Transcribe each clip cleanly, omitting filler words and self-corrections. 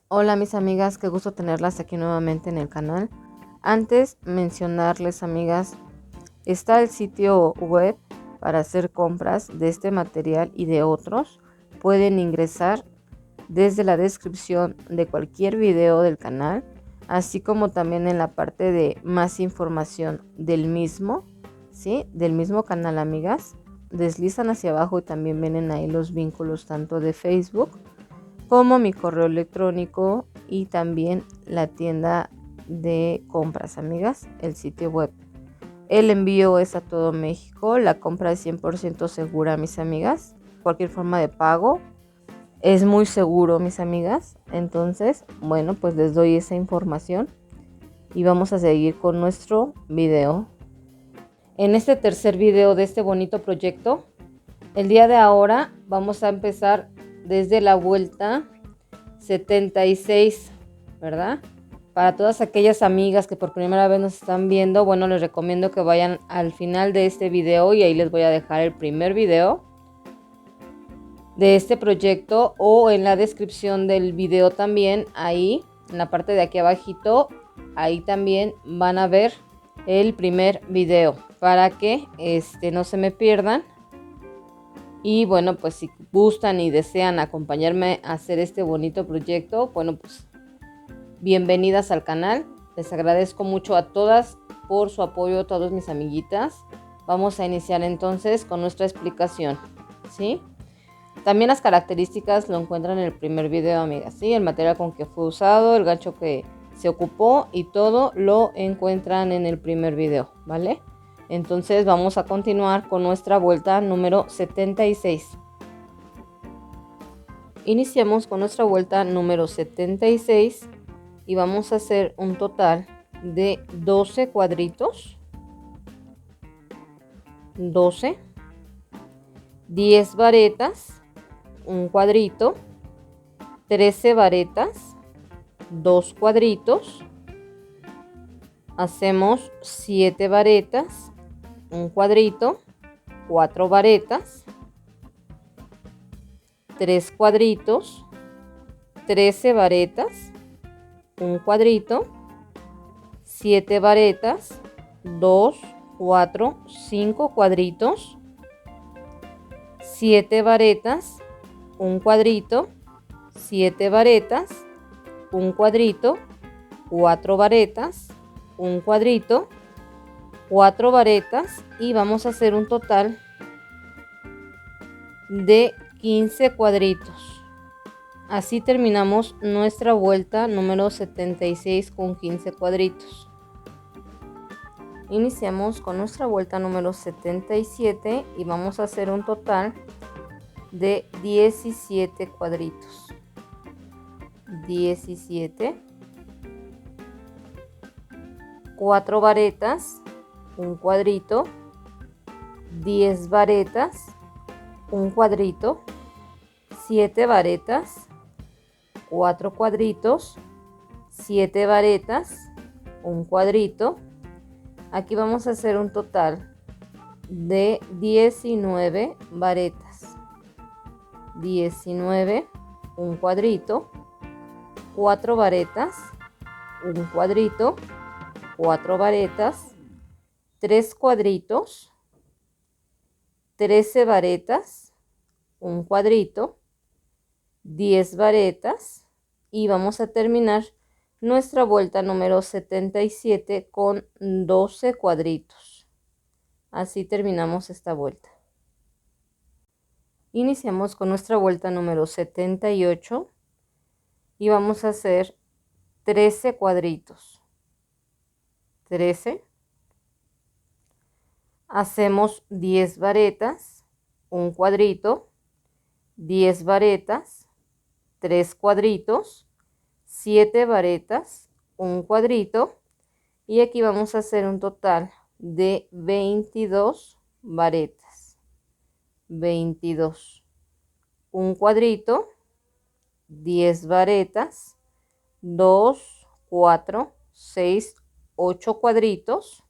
Hola mis amigas, qué gusto tenerlas aquí nuevamente en el canal. Antes mencionarles, amigas, está el sitio web para hacer compras de este material y de otros. Pueden ingresar desde la descripción de cualquier video del canal, así como también en la parte de más información del mismo, ¿sí? Del mismo canal, amigas. Deslizan hacia abajo y también vienen ahí los vínculos tanto de Facebook como mi correo electrónico y también la tienda de compras, amigas, el sitio web. El envío es a todo México, la compra es 100% segura, mis amigas. Cualquier forma de pago es muy seguro, mis amigas. Entonces, bueno, pues les doy esa información y vamos a seguir con nuestro video. En este tercer video de este bonito proyecto, el día de ahora vamos a empezar desde la vuelta 76, ¿verdad? Para todas aquellas amigas que por primera vez nos están viendo, bueno, les recomiendo que vayan al final de este video y ahí les voy a dejar el primer video de este proyecto, o en la descripción del video también, ahí en la parte de aquí abajito, ahí también van a ver el primer video para que no se me pierdan. Y bueno, pues si gustan y desean acompañarme a hacer este bonito proyecto, bueno, pues bienvenidas al canal. Les agradezco mucho a todas por su apoyo, a todas mis amiguitas. Vamos a iniciar entonces con nuestra explicación, ¿sí? También las características lo encuentran en el primer video, amigas, ¿sí? El material con que fue usado, el gancho que se ocupó y todo lo encuentran en el primer video, ¿vale? Entonces vamos a continuar con nuestra vuelta número 76. Iniciamos con nuestra vuelta número 76 y vamos a hacer un total de 12 cuadritos, 12, 10 varetas, un cuadrito, 13 varetas, 2 cuadritos, hacemos 7 varetas, un cuadrito, 4 varetas, 3 cuadritos, 13 varetas, un cuadrito, 7 varetas, 2, 4, 5 cuadritos, 7 varetas, un cuadrito, 7 varetas, un cuadrito, 4 varetas, un cuadrito, 4 varetas, y vamos a hacer un total de 15 cuadritos. Así terminamos nuestra vuelta número 76 con 15 cuadritos. Iniciamos con nuestra vuelta número 77 y vamos a hacer un total de 17 cuadritos. 17, 4 varetas, un cuadrito, 10 varetas, un cuadrito, 7 varetas, 4 cuadritos, 7 varetas, un cuadrito. Aquí vamos a hacer un total de 19 varetas, 19, un cuadrito, 4 varetas, un cuadrito, 4 varetas, 3 cuadritos, 13 varetas, un cuadrito, 10 varetas, y vamos a terminar nuestra vuelta número 77 con 12 cuadritos. Así terminamos esta vuelta. Iniciamos con nuestra vuelta número 78 y vamos a hacer 13 cuadritos. 13. Hacemos 10 varetas, un cuadrito, 10 varetas, 3 cuadritos, 7 varetas, un cuadrito, y aquí vamos a hacer un total de 22 varetas. 22, un cuadrito, 10 varetas, 2, 4, 6, 8 cuadritos,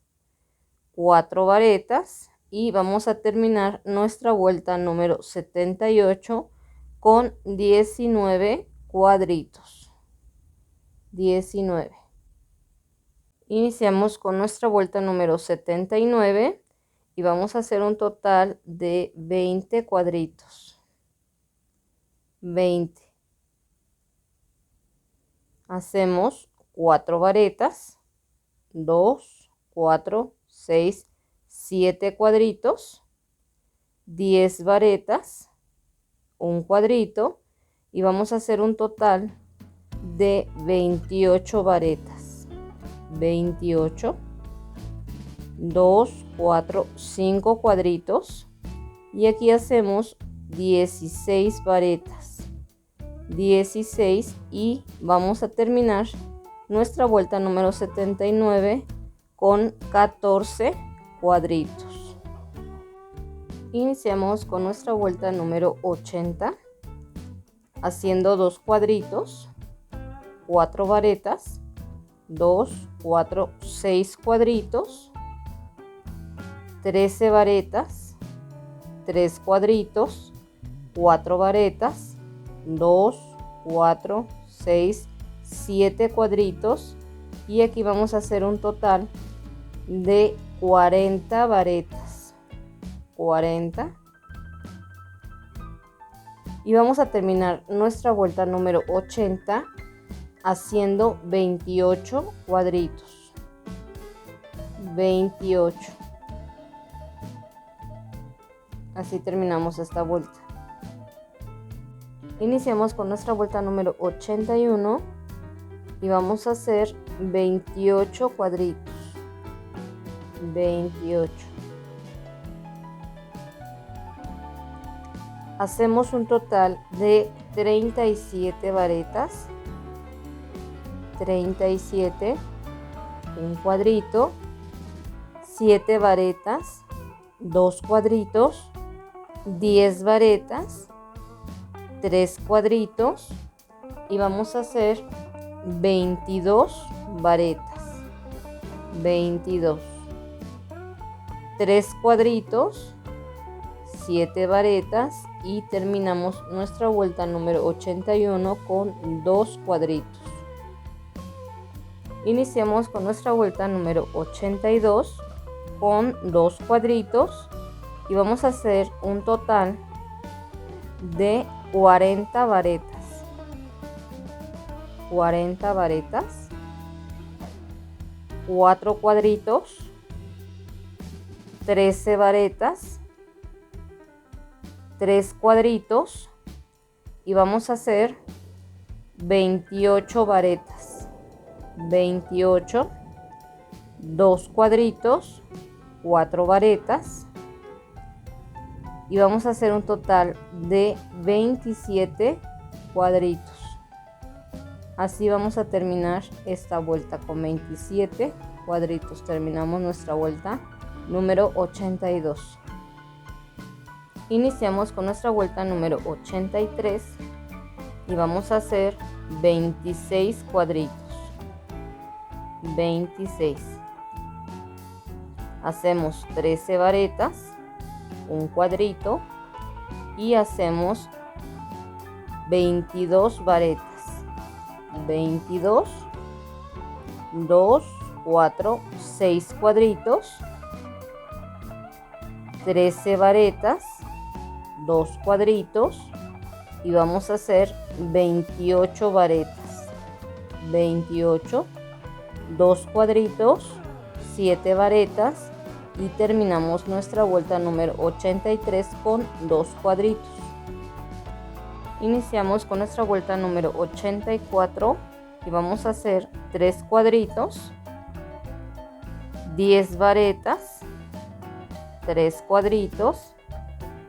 4 varetas, y vamos a terminar nuestra vuelta número 78 con 19 cuadritos. 19. Iniciamos con nuestra vuelta número 79 y vamos a hacer un total de 20 cuadritos. 20. Hacemos 4 varetas, 2, 4, 6, 7 cuadritos, 10 varetas, un cuadrito y vamos a hacer un total de 28 varetas. 28, 2, 4, 5 cuadritos y aquí hacemos 16 varetas. 16 y vamos a terminar nuestra vuelta número 79 con 14 cuadritos. Iniciamos con nuestra vuelta número 80 haciendo 2 cuadritos, 4 varetas, 2, 4, 6 cuadritos, 13 varetas, 3 cuadritos, 4 varetas, 2, 4, 6, 7 cuadritos y aquí vamos a hacer un total de 40 varetas. 40 y vamos a terminar nuestra vuelta número 80 haciendo 28 cuadritos. 28. Así terminamos esta vuelta. Iniciamos con nuestra vuelta número 81 y vamos a hacer 28 cuadritos. 28. Hacemos un total de 37 varetas. 37, un cuadrito, 7 varetas, 2 cuadritos, 10 varetas, 3 cuadritos y vamos a hacer 22 varetas. 22, 3 cuadritos, 7 varetas y terminamos nuestra vuelta número 81 con 2 cuadritos. Iniciamos con nuestra vuelta número 82 con 2 cuadritos y vamos a hacer un total de 40 varetas. 40 varetas, 4 cuadritos, 13 varetas, 3 cuadritos y vamos a hacer 28 varetas. 28, 2 cuadritos, 4 varetas y vamos a hacer un total de 27 cuadritos. Así vamos a terminar esta vuelta con 27 cuadritos. Terminamos nuestra vuelta número 82. Iniciamos con nuestra vuelta número 83 y vamos a hacer 26 cuadritos. 26. Hacemos 13 varetas, un cuadrito y hacemos 22 varetas. 22, 2, 4, 6 cuadritos, 13 varetas, 2 cuadritos y vamos a hacer 28 varetas. 28, 2 cuadritos, 7 varetas y terminamos nuestra vuelta número 83 con 2 cuadritos. Iniciamos con nuestra vuelta número 84 y vamos a hacer 3 cuadritos, 10 varetas, 3 cuadritos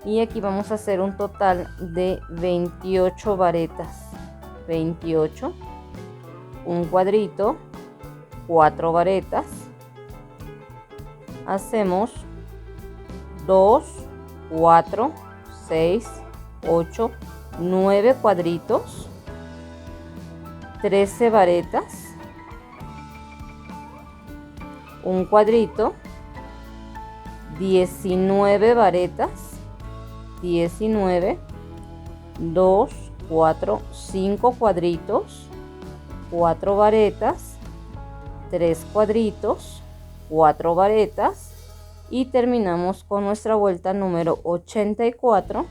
y aquí vamos a hacer un total de 28 varetas. 28, un cuadrito, 4 varetas, hacemos 2, 4, 6, 8, 9 cuadritos, 13 varetas, un cuadrito, 19 varetas, 19, 2, 4, 5 cuadritos 4 varetas, 3 cuadritos, 4 varetas y terminamos con nuestra vuelta número 84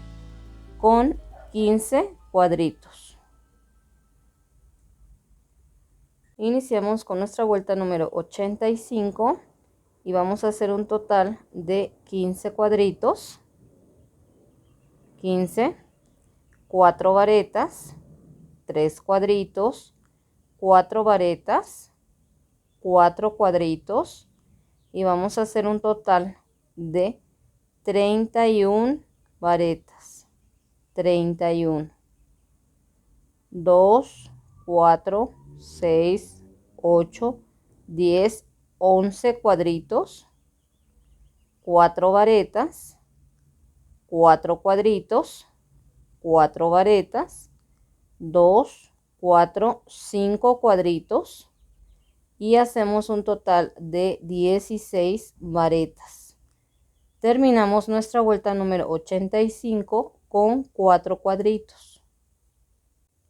con 15 cuadritos. Iniciamos con nuestra vuelta número 85 y vamos a hacer un total de 15 cuadritos, 15, 4 varetas, 3 cuadritos, 4 varetas, 4 cuadritos y vamos a hacer un total de 31 varetas, 31, 2, 4, 6, 8, 10, 11 cuadritos, 4 varetas, 4 cuadritos, 4 varetas, 2, 4, 5 cuadritos y hacemos un total de 16 varetas. Terminamos nuestra vuelta número 85 con 4 cuadritos.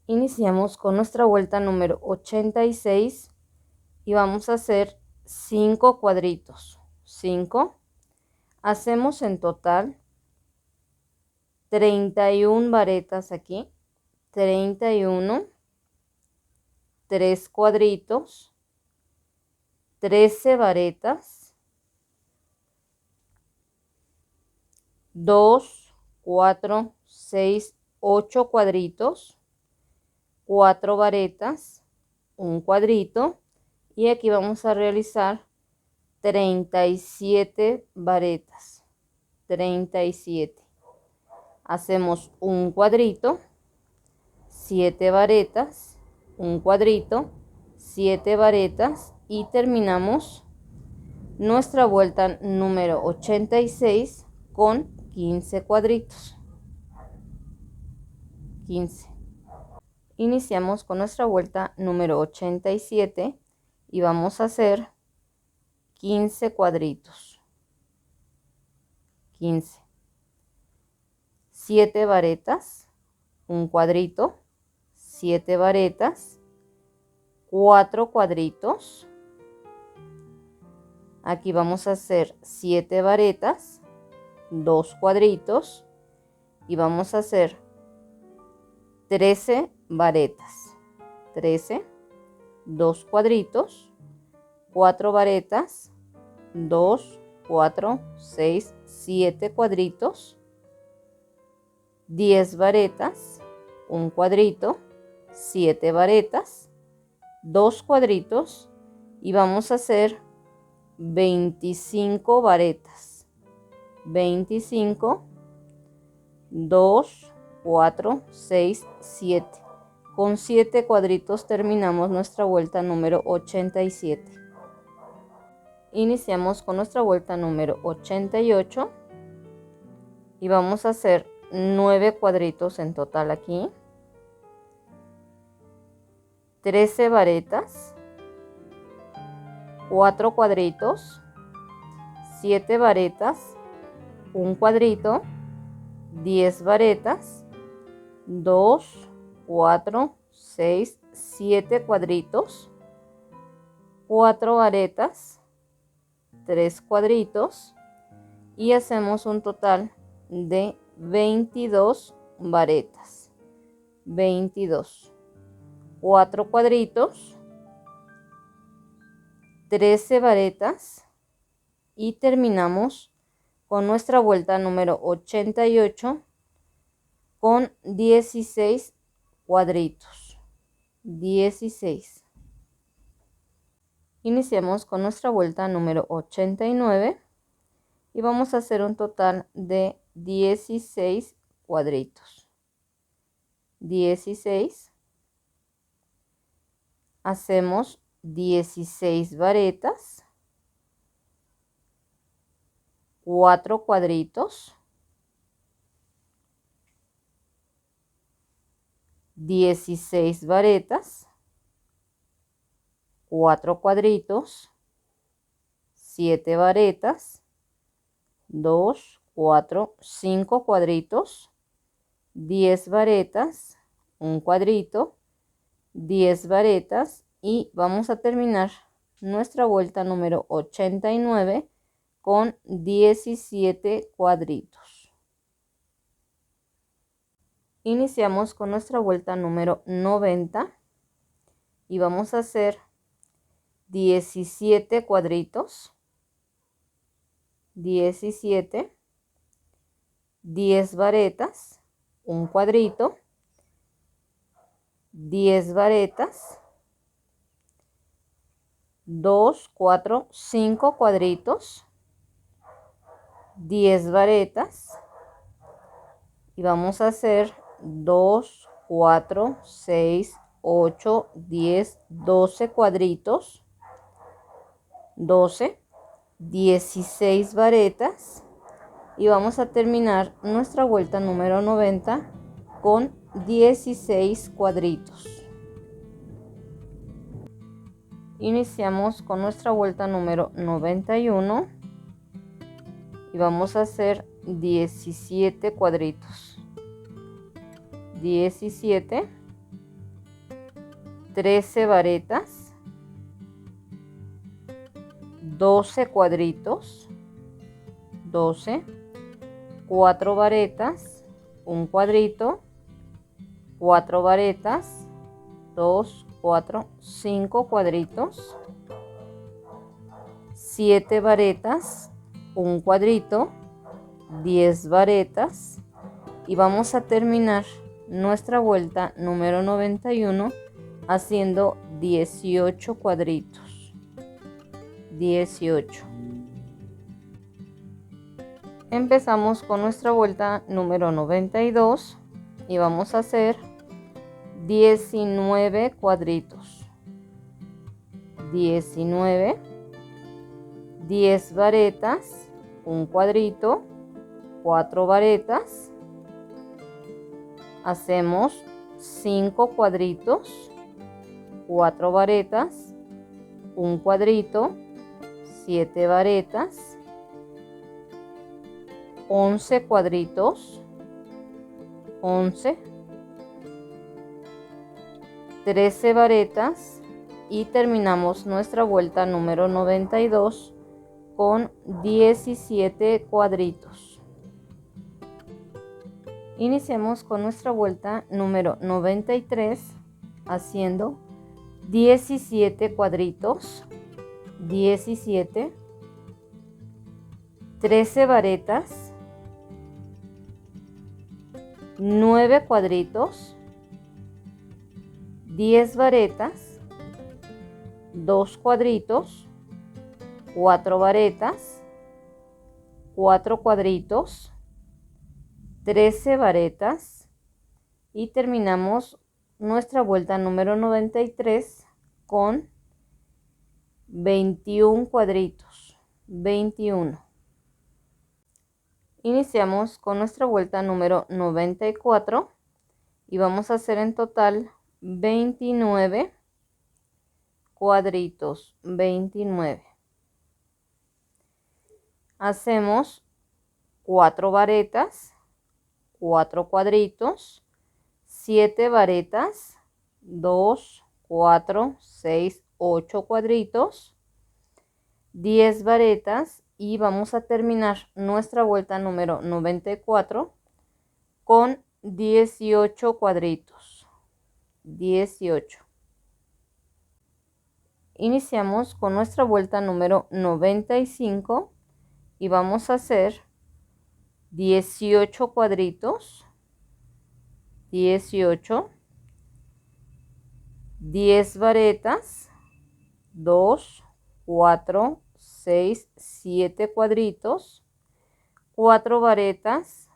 Iniciamos con nuestra vuelta número 86 y vamos a hacer 5 cuadritos. 5. Hacemos en total 31 varetas aquí. 31, 3 cuadritos, 13 varetas, 2, 4, 6, 8 cuadritos, 4 varetas, un cuadrito y aquí vamos a realizar 37 varetas, 37. Hacemos un cuadrito, 7 varetas, un cuadrito, 7 varetas y terminamos nuestra vuelta número 86 con 15 cuadritos. 15. Iniciamos con nuestra vuelta número 87 y vamos a hacer 15 cuadritos. 15. 7 varetas, un cuadrito, 7 varetas, 4 cuadritos. Aquí vamos a hacer 7 varetas, 2 cuadritos y vamos a hacer 13 varetas. 13, 2 cuadritos, 4 varetas, 2, 4, 6, 7 cuadritos, 10 varetas, un cuadrito, 7 varetas, 2 cuadritos y vamos a hacer 25 varetas. 25, 2, 4, 6, 7. Con 7 cuadritos terminamos nuestra vuelta número 87. Iniciamos con nuestra vuelta número 88 y vamos a hacer 9 cuadritos en total aquí. 13 varetas, 4 cuadritos, 7 varetas, un cuadrito, 10 varetas, 2, 4, 6, 7 cuadritos, 4 varetas, 3 cuadritos y hacemos un total de 22 varetas. 22. 4 cuadritos, 13 varetas y terminamos con nuestra vuelta número 88 con 16 cuadritos. 16. Iniciamos con nuestra vuelta número 89 y vamos a hacer un total de 16 cuadritos. 16. Hacemos 16 varetas, 4 cuadritos, 16 varetas, 4 cuadritos, 7 varetas, 2, 4, 5 cuadritos, 10 varetas, un cuadrito, 10 varetas y vamos a terminar nuestra vuelta número 89 con 17 cuadritos. Iniciamos con nuestra vuelta número 90 y vamos a hacer 17 cuadritos, 17, 10 varetas, un cuadrito, 10 varetas, 2, 4, 5 cuadritos, 10 varetas y vamos a hacer 2, 4, 6, 8, 10, 12 cuadritos, 12, 16 varetas y vamos a terminar nuestra vuelta número 90 con 16 cuadritos. Iniciamos con nuestra vuelta número 91 y vamos a hacer 17 cuadritos, 17, 13 varetas, 12 cuadritos, 12, 4 varetas, un cuadrito, 4 varetas, 2, 4, 5 cuadritos, 7 varetas, un cuadrito, 10 varetas y vamos a terminar nuestra vuelta número 91 haciendo 18 cuadritos, 18. Empezamos con nuestra vuelta número 92 y vamos a hacer 19 cuadritos, 19, 10 varetas, un cuadrito, 4 varetas, hacemos 5 cuadritos, 4 varetas, un cuadrito, 7 varetas, 11 cuadritos, 11, 13 varetas y terminamos nuestra vuelta número 92 con 17 cuadritos. Iniciamos con nuestra vuelta número 93 haciendo 17 cuadritos, 17, 13 varetas, 9 cuadritos, 10 varetas, 2 cuadritos, 4 varetas, 4 cuadritos, 13 varetas y terminamos nuestra vuelta número 93 con 21 cuadritos, 21. Iniciamos con nuestra vuelta número 94 y vamos a hacer en total 29 cuadritos, 29. Hacemos 4 varetas, 4 cuadritos, 7 varetas, 2, 4, 6, 8 cuadritos, 10 varetas y vamos a terminar nuestra vuelta número 94 con 18 cuadritos, 18. Iniciamos con nuestra vuelta número 95 y vamos a hacer 18 cuadritos, 18, 10 varetas, 2, 4, 6, 7 cuadritos, 4 varetas,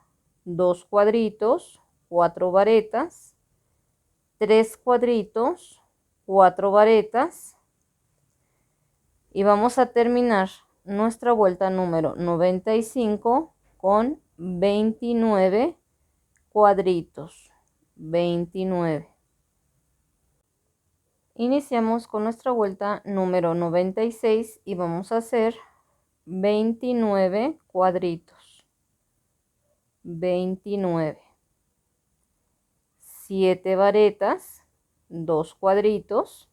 2 cuadritos, 4 varetas, 3 cuadritos, 4 varetas y vamos a terminar nuestra vuelta número 95 con 29 cuadritos, 29. Iniciamos con nuestra vuelta número 96 y vamos a hacer 29 cuadritos, 29, 7 varetas, 2 cuadritos,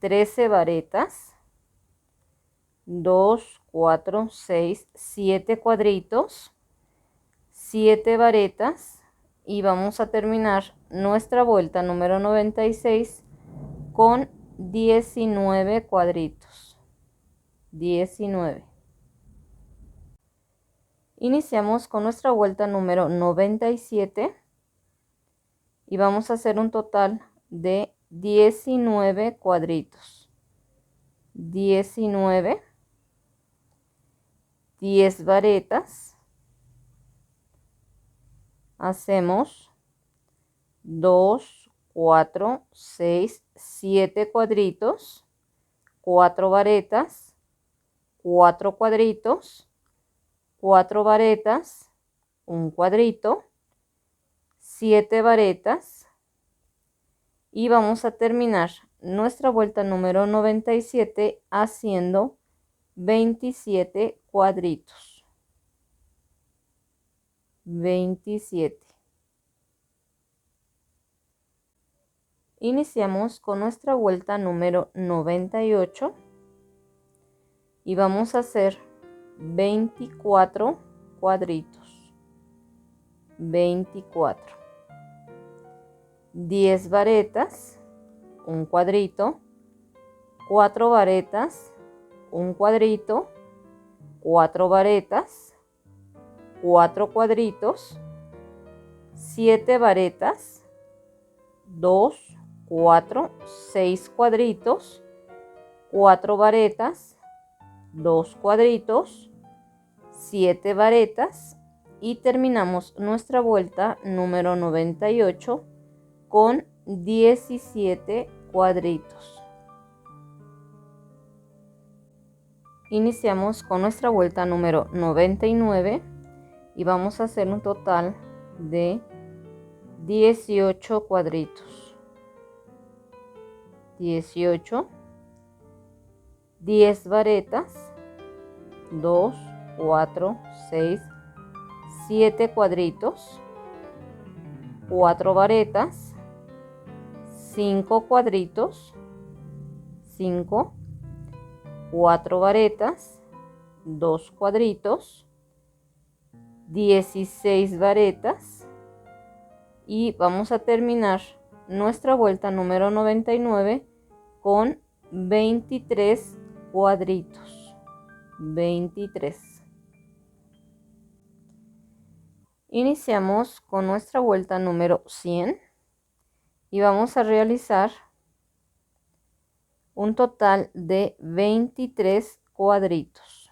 13 varetas, 2, 4, 6, 7 cuadritos, 7 varetas y vamos a terminar nuestra vuelta número 96 con 19 cuadritos. 19. Iniciamos con nuestra vuelta número 97 y vamos a hacer un total de 19 cuadritos. 19, 10 varetas, hacemos 2, 4, 6, 7 cuadritos, 4 varetas, 4 cuadritos, 4 varetas, un cuadrito, 7 varetas y vamos a terminar nuestra vuelta número 97 haciendo 27 cuadritos. 27. Iniciamos con nuestra vuelta número 98 y vamos a hacer 24 cuadritos. 24. 10 varetas, un cuadrito, 4 varetas, un cuadrito, 4 varetas, 4 cuadritos, 7 varetas, 2, 4, 6 cuadritos, 4 varetas, 2 cuadritos, 7 varetas y terminamos nuestra vuelta número 98 con 17 cuadritos. Iniciamos con nuestra vuelta número 99 y vamos a hacer un total de 18 cuadritos. 18, 10 varetas, 2, 4, 6, 7 cuadritos, 4 varetas, 5 cuadritos, 5, 4 varetas, 2 cuadritos, 16 varetas y vamos a terminar nuestra vuelta número 99 con 23 cuadritos. 23. Iniciamos con nuestra vuelta número 100 y vamos a realizar un total de 23 cuadritos.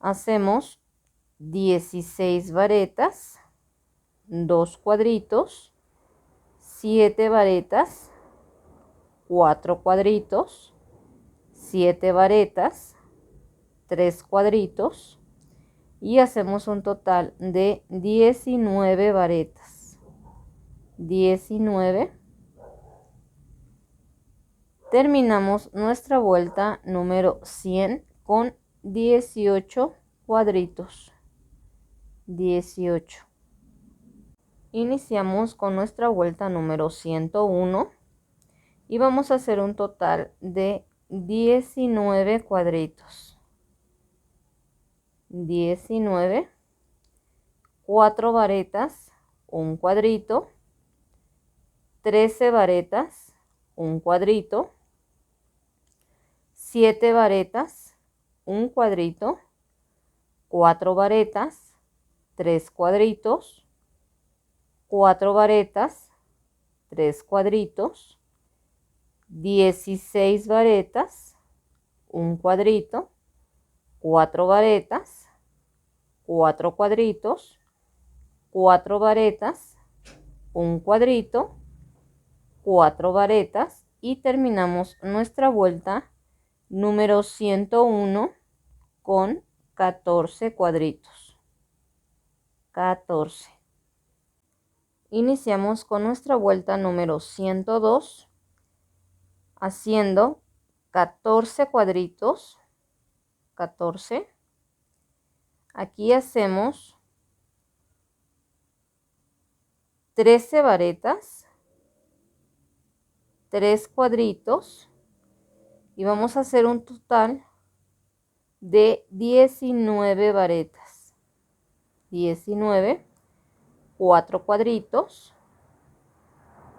Hacemos 16 varetas, 2 cuadritos, 7 varetas, 4 cuadritos, 7 varetas, 3 cuadritos y hacemos un total de 19 varetas. 19. Terminamos nuestra vuelta número 100 con 18 cuadritos. 18. Iniciamos con nuestra vuelta número 101 y vamos a hacer un total de 19 cuadritos. 19, 4 varetas, un cuadrito, 13 varetas, un cuadrito, 7 varetas, un cuadrito, 4 varetas, 3 cuadritos, 4 varetas, 3 cuadritos, 16 varetas, un cuadrito, 4 varetas, 4 cuadritos, 4 varetas, un cuadrito, 4 varetas y terminamos nuestra vuelta número 101 con 14 cuadritos. 14. Iniciamos con nuestra vuelta número 102 haciendo 14 cuadritos. 14. Aquí hacemos 13 varetas, 3 cuadritos y vamos a hacer un total de 19 varetas. 19, 4 cuadritos,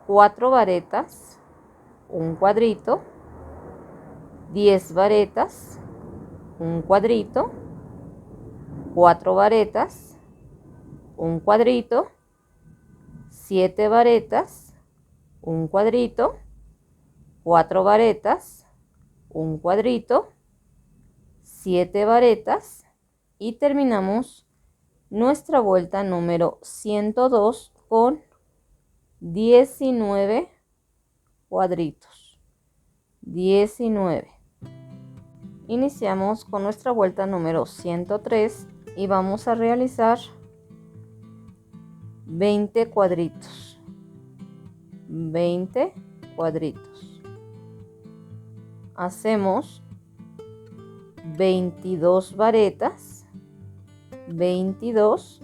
4 varetas, un cuadrito, 10 varetas, un cuadrito, 4 varetas, un cuadrito, 7 varetas, un cuadrito, 4 varetas, un cuadrito, 7 varetas y terminamos nuestra vuelta número 102 con 19 cuadritos. 19. Iniciamos con nuestra vuelta número 103 y vamos a realizar 20 cuadritos. 20 cuadritos. Hacemos 22 varetas, 22,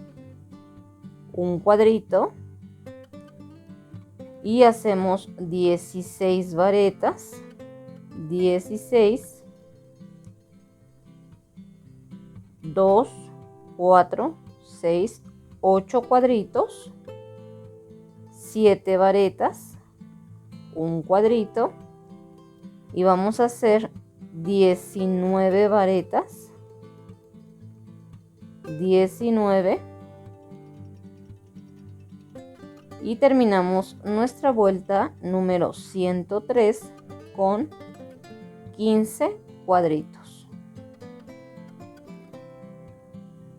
un cuadrito y hacemos 16 varetas, 16, 2, 4, 6, 8 cuadritos, 7 varetas, un cuadrito y vamos a hacer 19 varetas, 19 y terminamos nuestra vuelta número 103 con 15 cuadritos.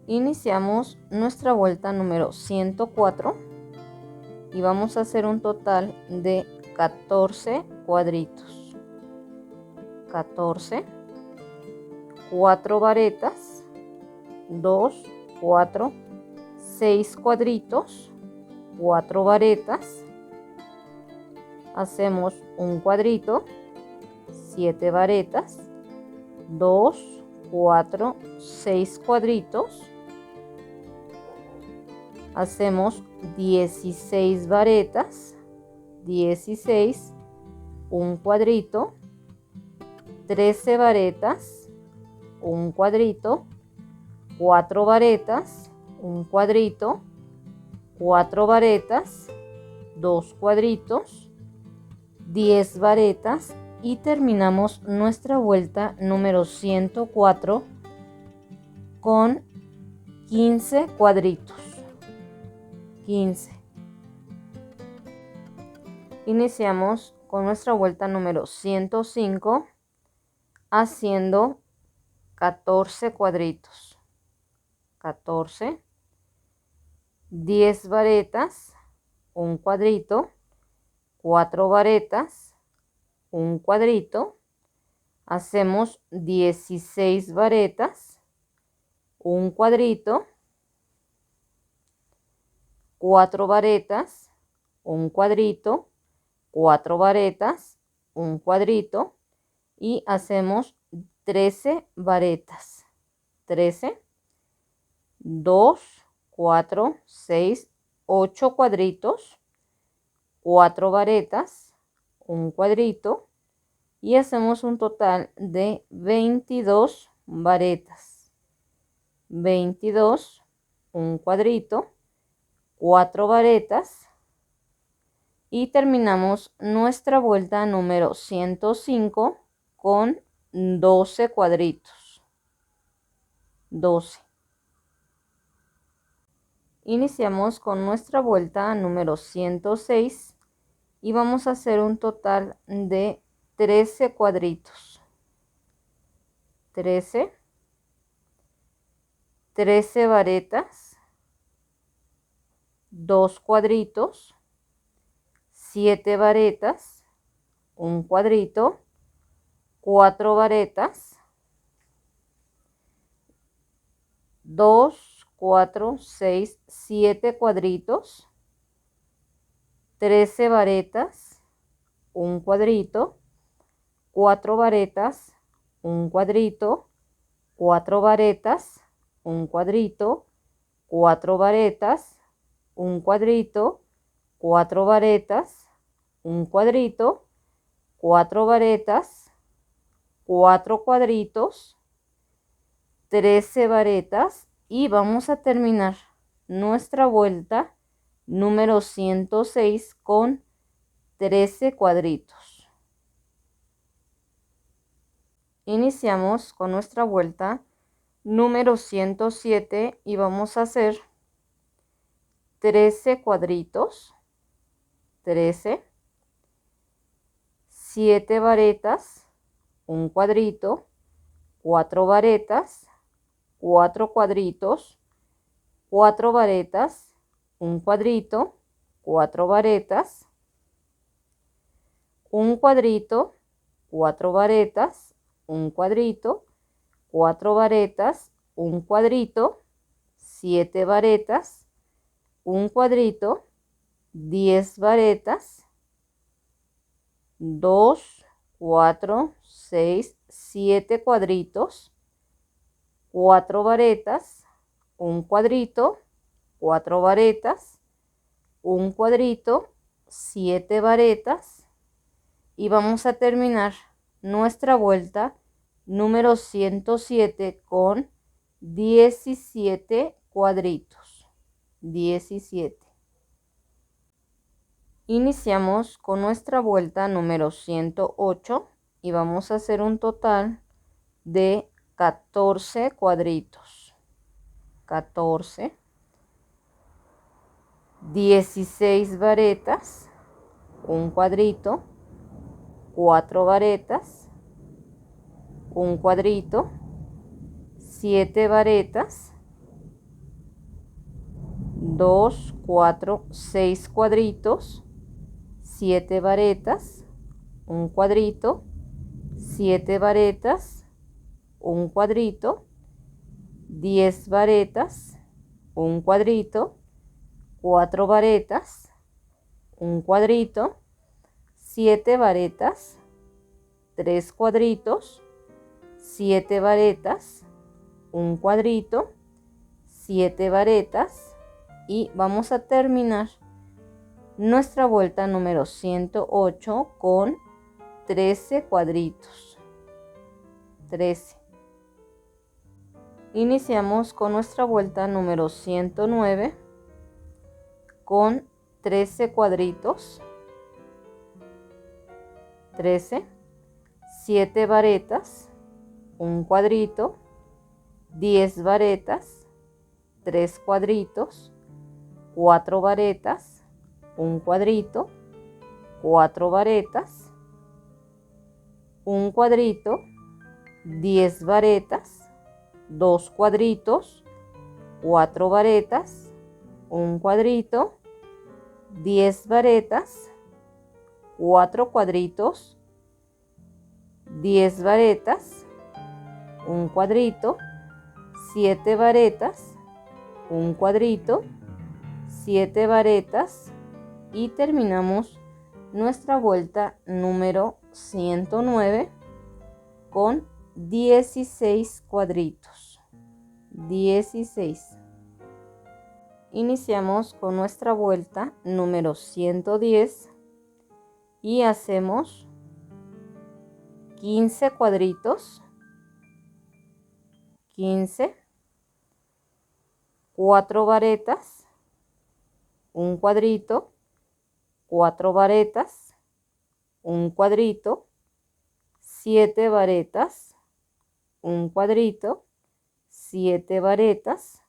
Iniciamos nuestra vuelta número 104 y vamos a hacer un total de 14 cuadritos. 14, 4 varetas, 2, 4, 6 cuadritos, 4 varetas, hacemos un cuadrito, 7 varetas, 2, 4, 6 cuadritos, hacemos 16 varetas, 16, un cuadrito, 13 varetas, un cuadrito, 4 varetas, un cuadrito, 4 varetas, 2 cuadritos, 10 varetas y terminamos nuestra vuelta número 104 con 15 cuadritos. 15. Iniciamos con nuestra vuelta número 105 haciendo 14 cuadritos. 14, 10 varetas, un cuadrito, 4 varetas, un cuadrito, hacemos 16 varetas, un cuadrito, 4 varetas, un cuadrito, 4 varetas, un cuadrito y hacemos 13 varetas. 13, 2, 4, 6, 8 cuadritos, 4 varetas, un cuadrito y hacemos un total de 22 varetas. 22, un cuadrito, 4 varetas y terminamos nuestra vuelta número 105 con 12 cuadritos. 12. Iniciamos con nuestra vuelta número 106 y vamos a hacer un total de 13 cuadritos. 13, 13 varetas, 2 cuadritos, 7 varetas, un cuadrito, 4 varetas, 2, 4, 6, 7 cuadritos, 13 varetas, un cuadrito, 4 varetas, un cuadrito, 4 varetas, un cuadrito, 4 varetas, un cuadrito, 4 varetas, un cuadrito, 4 varetas, 4 cuadritos, 13 varetas y vamos a terminar nuestra vuelta número 106 con 13 cuadritos. Iniciamos con nuestra vuelta número 107 y vamos a hacer 13 cuadritos, 13, 7 varetas, un cuadrito, 4 varetas, 4 cuadritos, 4 varetas, un cuadrito, 4 varetas, un cuadrito, 4 varetas, un cuadrito, 4 varetas, un cuadrito, 7 varetas, un cuadrito, 10 varetas, 2, 4, 6, 7 cuadritos, 4 varetas, un cuadrito, 4 varetas, un cuadrito, 7 varetas y vamos a terminar nuestra vuelta número 107 con 17 cuadritos. 17. Iniciamos con nuestra vuelta número 108 y vamos a hacer un total de 14 cuadritos. 14, 16 varetas, un cuadrito, 4 varetas, un cuadrito, 7 varetas, 2, 4, 6 cuadritos, 7 varetas, un cuadrito, 7 varetas, un cuadrito, 10 varetas, un cuadrito, 4 varetas, un cuadrito, 7 varetas, 3 cuadritos, 7 varetas, un cuadrito, 7 varetas y vamos a terminar nuestra vuelta número 108 con 13 cuadritos. 13. Iniciamos con nuestra vuelta número 109 con 13 cuadritos. 13, 7 varetas, un cuadrito, 10 varetas, 3 cuadritos, 4 varetas, un cuadrito, 4 varetas, un cuadrito, 10 varetas, 2 cuadritos, 4 varetas, un cuadrito, 10 varetas, 4 cuadritos, 10 varetas, un cuadrito, 7 varetas, un cuadrito, 7 varetas y terminamos nuestra vuelta número 109 con 16 cuadritos. 16. Iniciamos con nuestra vuelta número 110 y hacemos 15 cuadritos, 15, 4 varetas, un cuadrito, 4 varetas, un cuadrito, 7 varetas, un cuadrito, 7 varetas,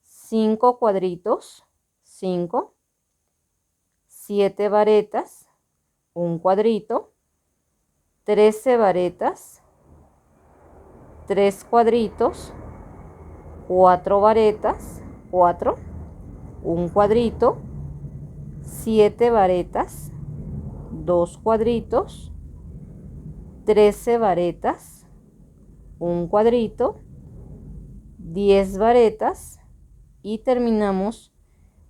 5 cuadritos, 5, 7 varetas, un cuadrito, 13 varetas, 3 cuadritos, 4 varetas, 4, un cuadrito, 7 varetas, 2 cuadritos, 13 varetas, un cuadrito, 10 varetas y terminamos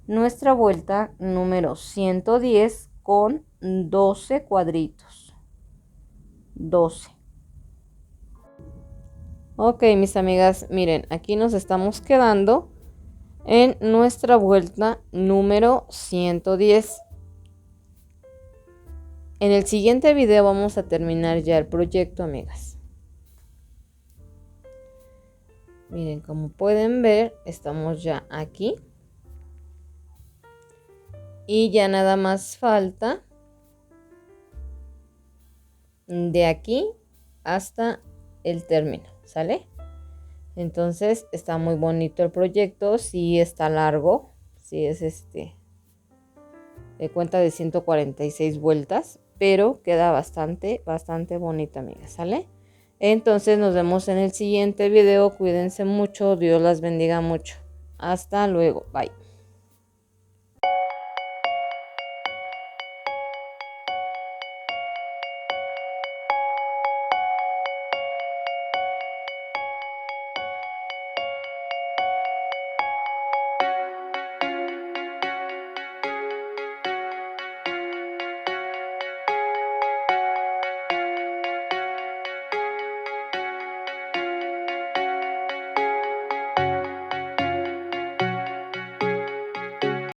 nuestra vuelta número 110 con 12 cuadritos. 12. Ok, mis amigas, miren, aquí nos estamos quedando en nuestra vuelta número 110. En el siguiente video vamos a terminar ya el proyecto, amigas. Miren, como pueden ver, estamos ya aquí. Y ya nada más falta de aquí hasta el término, ¿sale? Entonces está muy bonito el proyecto, sí está largo, sí es de cuenta de 146 vueltas, pero queda bastante bonito, amigas, ¿sale? Entonces nos vemos en el siguiente video, cuídense mucho, Dios las bendiga mucho. Hasta luego, bye.